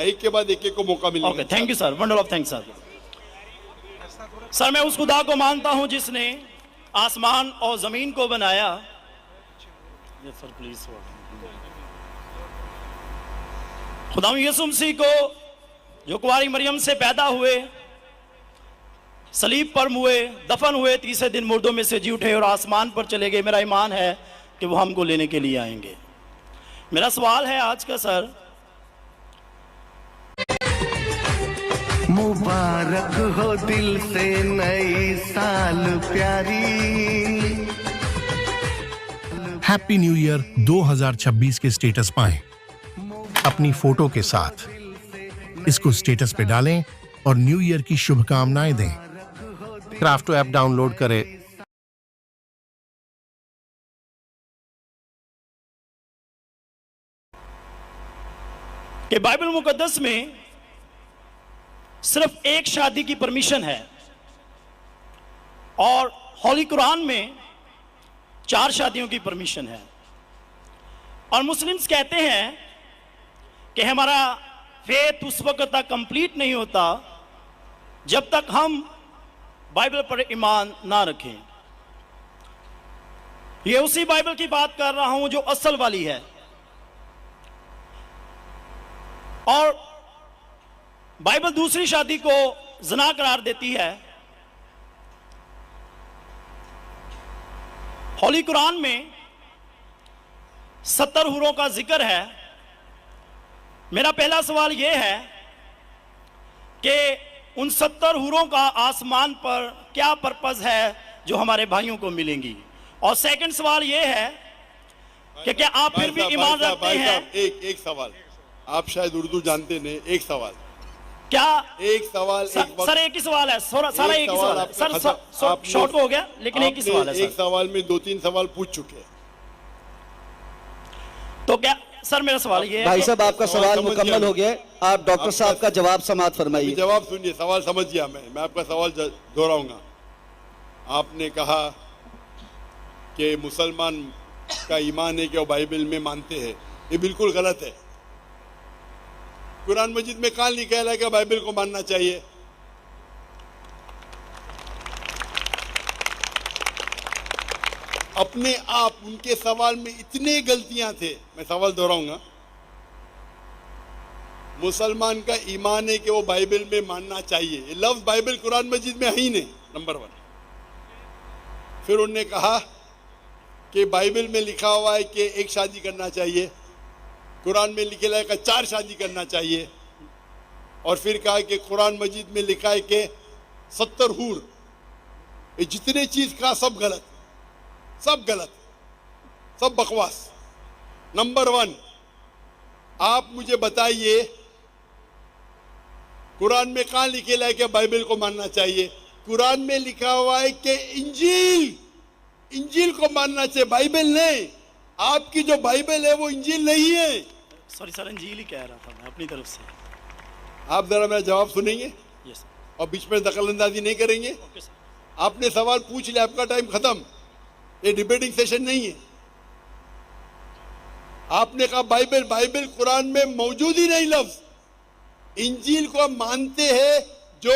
एक के बाद एक को मौका मिलेगा। Okay, thank you sir, wonder of thanks sir. Sir मैं उस खुदा को मानता हूं जिसने आसमान और जमीन को बनाया। Sir please. खुदा यीशु मसीह को जो कुंवारी मरियम से पैदा हुए, सलीब पर मुए, दफन हुए, तीसरे दिन मुर्दों में से जी उठे और आसमान पर चले गए। मेरा ईमान है कि वो हमको लेने के लिए आएंगे। मेरा सवाल है आज का सर, मुबारक हो दिल से नई साल प्यारी। हैप्पी न्यू ईयर 2026 के स्टेटस पाएं अपनी फोटो के साथ। इसको स्टेटस पे डालें और न्यू ईयर की शुभकामनाएं दें। क्राफ्टो ऐप डाउनलोड करें। कि बाइबल मुकद्दस में सिर्फ एक शादी की परमिशन है और होली कुरान में 4 शादियों की परमिशन है। और मुस्लिम्स कहते हैं कि हमारा फेथ उस वक्त तक कंप्लीट नहीं होता जब तक हम बाइबल पर ईमान ना रखें। ये उसी बाइबल की बात कर रहा हूं जो असल वाली है। और बाइबल दूसरी शादी को ज़िना करार देती है। होली कुरान में 70 हूरों का जिक्र है। मेरा पहला सवाल यह है कि उन 70 हूरों का आसमान पर क्या पर्पस है जो हमारे भाइयों को मिलेंगी। और सेकंड सवाल यह है कि क्या आप फिर भी ईमान रखते हैं। एक सवाल, आप शायद उर्दू जानते नहीं। एक सवाल, क्या एक सवाल सर एक ही सवाल है। सारा एक ही सवाल है सर। शॉर्ट हो गया लेकिन एक ही सवाल है। एक सवाल में 2-3 सवाल पूछ चुके हैं। तो क्या सर मेरा सवाल ये है, भाई साहब आपका सवाल मुकम्मल हो गया। आप डॉक्टर साहब का जवाब समाप्त फरमाइए। जवाब सुनिए, सवाल समझ गया मैं आपका सवाल दोहराऊंगा। आपने कहा कि मुसलमान का ईमान है कि वो बाइबल में मानते हैं। ये बिल्कुल गलत है। कुरान मजीद में कहाँ लिखा है कि बाइबल को मानना चाहिए? अपने आप उनके सवाल में इतने गलतियां थे। मैं सवाल दोहराऊंगा। मुसलमान का ईमान है कि वो बाइबल में मानना चाहिए। ये लफ्ज बाइबल कुरान मजीद में है ही नहीं, नंबर 1। फिर उन्होंने कहा कि बाइबल में लिखा हुआ है कि एक शादी करना चाहिए, कुरान में लिखा है कि 4 शादी करना चाहिए। और फिर कहा कि कुरान मजीद में लिखा है कि 70 हूर। ये जितने चीज का सब गलत, सब गलत, सब बकवास। नंबर 1, आप मुझे बताइए कुरान में कहाँ लिखेला है कि बाइबल को मानना चाहिए? कुरान में लिखा हुआ है कि इंजील को मानना चाहिए, बाइबल नहीं। आपकी जो बाइबल है वो इंजील नहीं है। सॉरी सर, इंजील ही कह रहा था मैं अपनी तरफ से। आप जरा मेरा जवाब सुनेंगे यस और बीच में दखल अंदाजी नहीं करेंगे। Okay sir. आपने सवाल पूछ लिया, आपका टाइम खत्म। ये डिबेटिंग सेशन नहीं है। आपने कहा बाइबल कुरान में मौजूद ही नहीं लफ्ज। इंजील को हम मानते हैं जो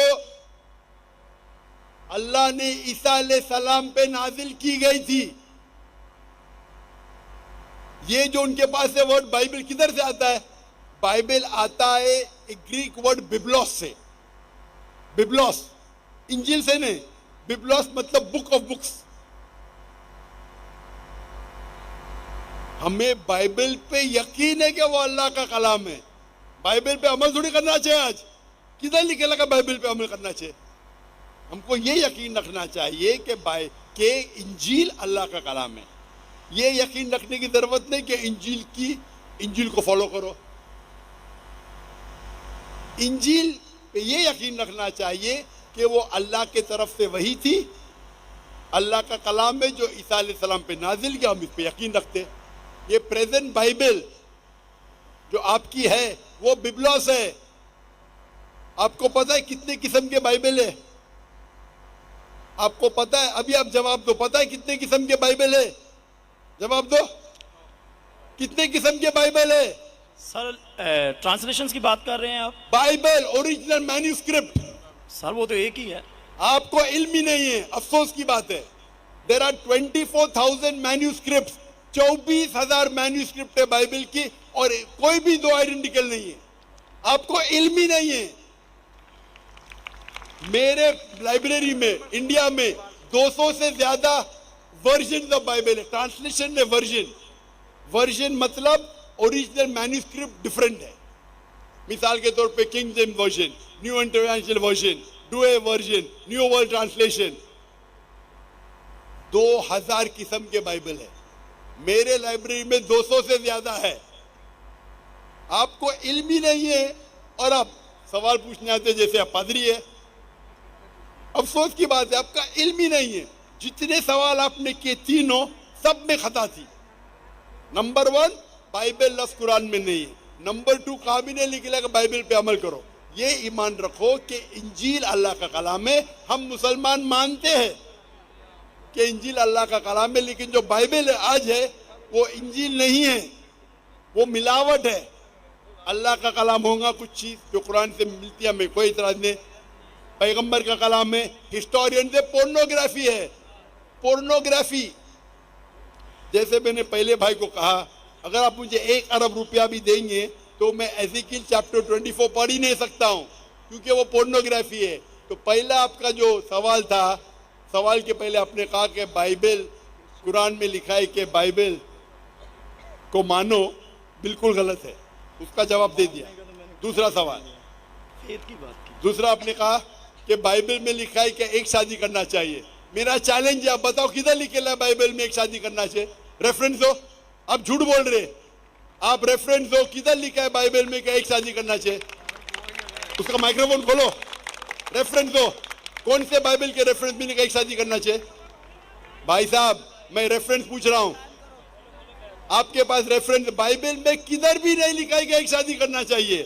अल्लाह ने ईसा अलैहिस्सलाम पे नाजिल की गई थी। ये जो उनके पास है वर्ड बाइबल किधर से आता है? बाइबल आता है एक ग्रीक वर्ड बिब्लोस से। बिब्लोस इंजील से नहीं, बिब्लोस मतलब बुक ऑफ बुक्स। हमें बाइबल पे यकीन है कि वो अल्लाह का कलाम है। बाइबल पे अमल थोड़ी करना चाहिए। आज किधर लिखे लगा बाइबल पे अमल करना चाहिए? हमको ये यकीन रखना चाहिए कि इंजील अल्लाह का कलाम है। ये यकीन रखने की जरूरत नहीं कि इंजील को फॉलो करो। इंजील पे ये यकीन रखना चाहिए कि वो अल्लाह के तरफ से वही थी, अल्लाह का कलाम है जो ईसा अलैहिस्सलाम पे नाजिल किया। हम इस पे यकीन रखते। ये प्रेजेंट बाइबल जो आपकी है वो बिब्लोस है। आपको पता है कितने किस्म के बाइबल है? आपको पता है? अभी आप जवाब दो। पता है कितने किस्म के बाइबल है? जवाब दो। कितने किस्म के बाइबल है? सर ट्रांसलेशंस की बात कर रहे हैं आप? बाइबल ओरिजिनल मैन्यूस्क्रिप्ट, सर वो तो एक ही है। आपको इल्म ही नहीं है, अफसोस की बात है। देर आर 24,000 मैन्यूस्क्रिप्ट, 24,000 मैन्यूस्क्रिप्ट है बाइबल की, और कोई भी दो आइडेंटिकल नहीं है। आपको इल्म ही नहीं है। मेरे लाइब्रेरी में इंडिया में 200 से ज्यादा वर्जन ऑफ बाइबल है। ट्रांसलेशन है वर्जन मतलब ओरिजिनल मैन्यूस्क्रिप्ट डिफरेंट है। मिसाल के तौर पे king James version, new international version, Doue version, new world translation, 2000 किस्म के बाइबल है। मेरे लाइब्रेरी में 200 से ज्यादा है। आपको इल्म ही नहीं है और आप सवाल पूछने आते जैसे आप पादरी है। अफसोस की बात है, आपका इल्म ही नहीं है। जितने सवाल आपने किए तीनों सब में खता थी। नंबर 1, बाइबल लफ्ज कुरान में नहीं है। नंबर 2, काबिने लिखा कि बाइबल पे अमल करो। ये ईमान रखो कि इंजील अल्लाह का कलाम है। हम मुसलमान मानते हैं कि इंजील अल्लाह का कलाम है, लेकिन जो बाइबल आज है वो इंजील नहीं है, वो मिलावट है। अल्लाह का कलाम होगा कुछ चीज जो कुरान से मिलती है, हमें कोई इतराज नहीं। पैगंबर का कलाम है, हिस्टोरियन से पोर्नोग्राफी है। पोर्नोग्राफी, जैसे मैंने पहले भाई को कहा, अगर आप मुझे 1 अरब रुपया भी देंगे तो मैं एज़ेकिएल चैप्टर 24 पढ़ ही नहीं सकता हूं, क्योंकि वो पोर्नोग्राफी है। तो पहला आपका जो सवाल था, सवाल के पहले आपने कहा कि बाइबल, कुरान में लिखा है कि बाइबल को मानो, बिल्कुल गलत है। उसका जवाब दे दिया। दूसरा सवाल, दूसरा आपने कहा कि बाइबल में लिखा है कि एक शादी करना चाहिए। मेरा चैलेंज है, आप बताओ किधर लिखेला है बाइबल में एक शादी करना चाहिए? रेफरेंस दो। आप झूठ बोल रहे, आप रेफरेंस दो, किधर लिखा है बाइबल में कि एक शादी करना चाहिए? उसका माइक्रोफोन खोलो, रेफरेंस दो। कौन से बाइबल के रेफरेंस में लिखा एक शादी करना चाहिए? भाई साहब, मैं रेफरेंस पूछ रहा हूं, आपके पास रेफरेंस बाइबल में किधर भी नहीं लिखा है कि एक शादी करना चाहिए?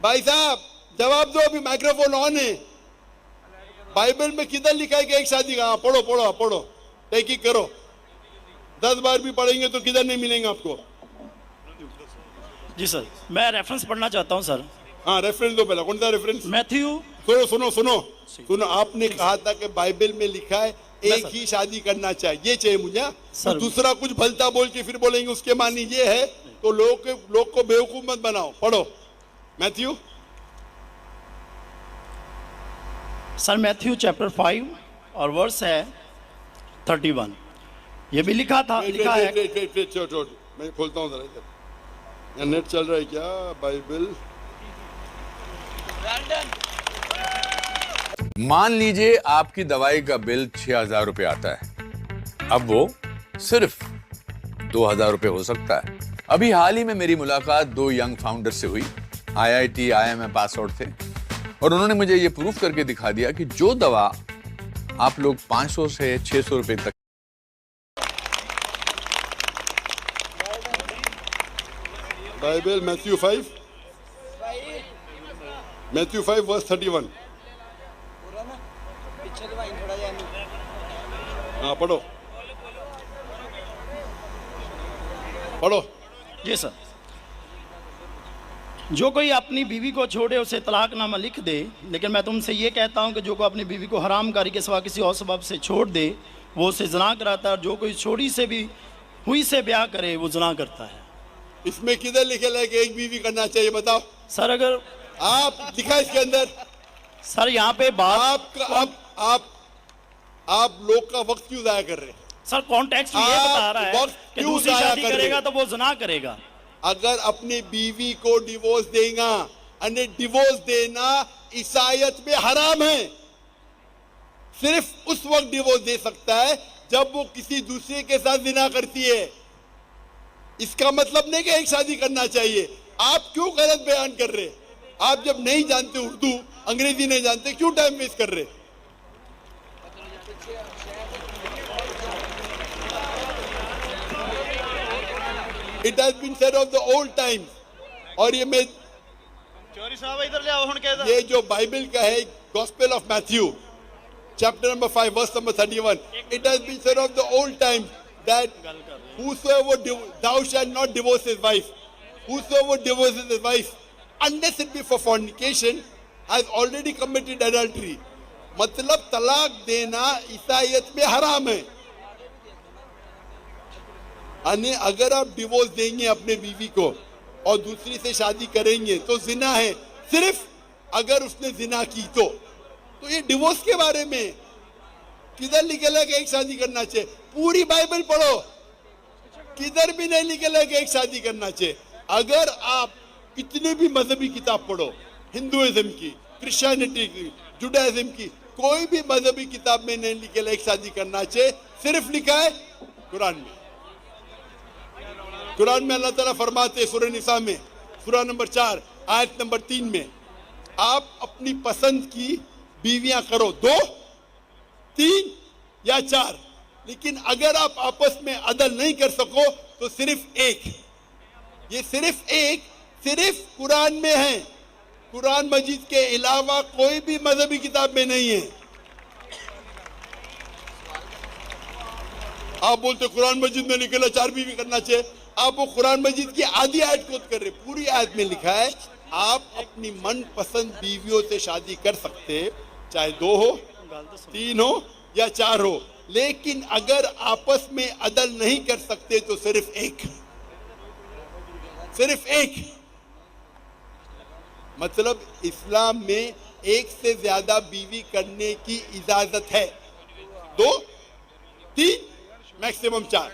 भाई साहब जवाब दो, अभी माइक्रोफोन ऑन है। बाइबल में किधर लिखा है कि एक शादी का? पढ़ो पढ़ो पढ़ो, तहकीक करो। 10 बार भी पढ़ेंगे तो किधर नहीं मिलेंगे आपको। जी सर, मैं रेफरेंस पढ़ना चाहता हूं सर। हाँ, रेफरेंस दो। पहला कौन सा रेफरेंस? मैथ्यू। सुनो सुनो सुनो सुनो, आपने कहा था कि बाइबल में लिखा है एक ही शादी करना चाहिए, ये चाहिए मुझे। तो दूसरा कुछ भलता बोल के फिर बोलेंगे उसके मानी ये है, तो लोग को बेवकूफ मत बनाओ। पढ़ो मैथ्यू। सर मैथ्यू चैप्टर 5 और वर्स है 31। ये भी लिखा था, लिखा है। मैं खोलता हूँ जरा, इधर नेट चल रहा है क्या? बाइबल, मान लीजिए आपकी दवाई का बिल 6,000 रुपये आता है, अब वो सिर्फ 2,000 रुपये हो सकता है। अभी हाल ही में मेरी मुलाकात 2 यंग फाउंडर से हुई। IIT IIM पास आउट थे और उन्होंने मुझे ये प्रूफ करके दिखा दिया कि जो दवा आप लोग 500 से 600 रुपये तक। Bible Matthew 5 verse 31। हाँ पढ़ो पढ़ो। जी सर, जो कोई अपनी बीवी को छोड़े उसे तलाकनामा लिख दे, लेकिन मैं तुमसे ये कहता हूँ कि जो कोई अपनी बीवी को हरामकारी के सिवा किसी और सबब से छोड़ दे वो उसे ज़िना कराता है, और जो कोई छोड़ी से भी हुई से ब्याह करे वो ज़िना करता है। इसमें किधर लिखे है कि एक बीवी करना चाहिए? बताओ सर। अगर आप दिखा इसके अंदर। सर यहाँ पे बात आप लोग का वक्त क्यों जाया कर रहे हैं? सर कॉन्टेक्स्ट ये बता रहा है कि दूसरी शादी करेगा तो वो ज़िना करेगा। अगर अपनी बीवी को डिवोर्स देगा, डिवोर्स देना ईसाईयत में हराम है। सिर्फ उस वक्त डिवोर्स दे सकता है जब वो किसी दूसरे के साथ ज़िना करती है। इसका मतलब नहीं कि एक शादी करना चाहिए। आप क्यों गलत बयान कर रहे? आप जब नहीं जानते उर्दू, अंग्रेजी नहीं जानते, क्यों टाइम वेस्ट कर रहे? It has been said of the old times। और ये मैं चोरी साहब इधर ले आओ हुन कहदा, ये जो बाइबल का है, gospel of Matthew chapter number 5 verse number 31, it has been said of the old times that whosoever thou shalt not divorce his wife। whosoever divorces his wife unless it be for fornication has already committed adultery. मतलब तलाक देना ईसाईयत में हराम है। यानी अगर आप divorce देंगे अपने बीवी को और दूसरी से शादी करेंगे तो जिना है, सिर्फ अगर उसने जिना की तो ये डिवोर्स के बारे में किधर लिखेला कि एक शादी करना चाहिए? पूरी बाइबल पढ़ो, किधर भी नहीं लिखेला कि एक शादी करना चाहिए। अगर आप कितने भी मजहबी किताब पढ़ो, हिंदुइज्म की, क्रिश्चियनिटी की, जुडाइज्म की, कोई भी मजहबी किताब में नहीं लिखेला एक शादी करना चाहिए। सिर्फ लिखा है कुरान में। कुरान में अल्लाह ताला फरमाते सूरह निसा में, सूरह नंबर 4 आयत नंबर 3 में, आप अपनी पसंद की बीवियां करो, 2, 3 या 4, लेकिन अगर आप आपस में अदल नहीं कर सको तो सिर्फ एक। ये सिर्फ एक, सिर्फ कुरान में है। कुरान मजीद के अलावा कोई भी मजहबी किताब में नहीं है। आप बोलते कुरान मजीद में निकला 4 बीवी करना चाहिए, आप वो कुरान मजीद की आधी आयत कोट कर रहे। पूरी आयत में लिखा है आप अपनी मनपसंद बीवियों से शादी कर सकते, चाहे 2 हो, 3 हो या 4 हो, लेकिन अगर आपस में अदल नहीं कर सकते तो सिर्फ एक, सिर्फ एक। मतलब इस्लाम में एक से ज्यादा बीवी करने की इजाजत है, 2, 3, मैक्सिमम 4,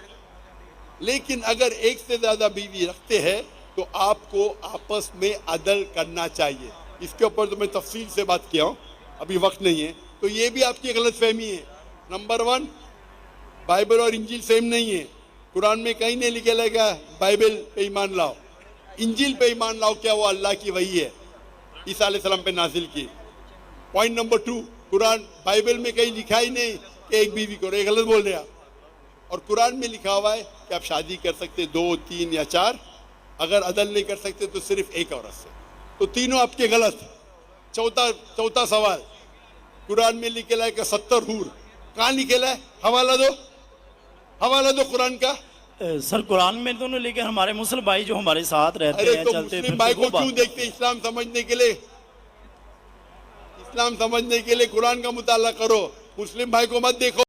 लेकिन अगर एक से ज्यादा बीवी रखते हैं तो आपको आपस में अदल करना चाहिए। इसके ऊपर तो मैं तफसील से बात किया हूं, अभी वक्त नहीं है। तो ये भी आपकी गलत फहमी है। नंबर 1, बाइबल और इंजील सेम नहीं है। कुरान में कहीं नहीं लिखा लगा बाइबल पे ईमान लाओ, इंजील पे ईमान लाओ, क्या वो अल्लाह की वही है, ईसा अलैहिस्सलाम पे नाजिल की। पॉइंट नंबर 2, कुरान बाइबल में कहीं लिखा ही नहीं कि एक बीवी करो, ये गलत बोल रहे आप। और कुरान में लिखा हुआ है कि आप शादी कर सकते 2, 3 या 4, अगर अदल नहीं कर सकते तो सिर्फ एक औरत से। तो तीनों आपके गलत। चौथा सवाल, कुरान में लिखेला है कि 70 हूर, कहाँ लिखेला है? हवाला दो कुरान का। सर कुरान में तो नहीं, लेकिन हमारे मुस्लिम भाई जो हमारे साथ रहते अरे हैं, तो चलते मुस्लिम भाई फिरते, को वो क्यों बात। देखते? इस्लाम समझने के लिए, इस्लाम समझने के लिए कुरान का मुताला करो, मुस्लिम भाई को मत देखो।